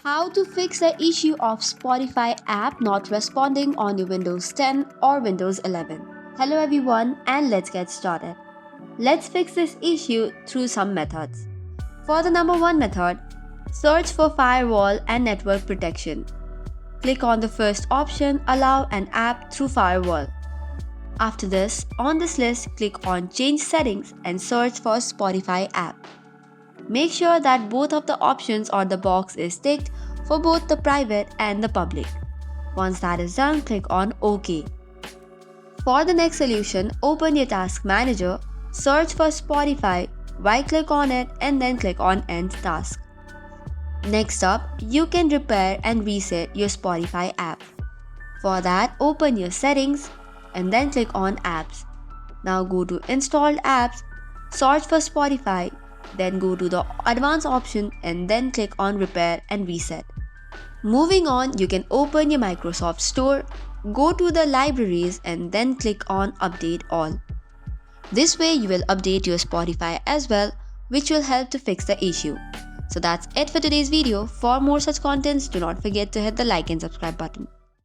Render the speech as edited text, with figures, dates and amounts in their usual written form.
How to fix the issue of Spotify app not responding on your Windows 10 or Windows 11. Hello everyone, and let's get started. Let's fix this issue through some methods. For the number one method, search for firewall and network protection. Click on the first option, allow an app through firewall. After this, on this list, click on change settings and search for Spotify app. Make sure that both of the options or the box is ticked for both the private and the public. Once that is done, click on OK. For the next solution, open your task manager, search for Spotify, right-click on it and then click on End Task. Next up, you can repair and reset your Spotify app. For that, open your settings and then click on Apps. Now go to Installed Apps, search for Spotify, then go to the Advanced option and then click on Repair and Reset. Moving on, you can open your Microsoft Store, go to the Libraries and then click on Update All. This way you will update your Spotify as well, which will help to fix the issue. So that's it for today's video. For more such contents, do not forget to hit the like and subscribe button.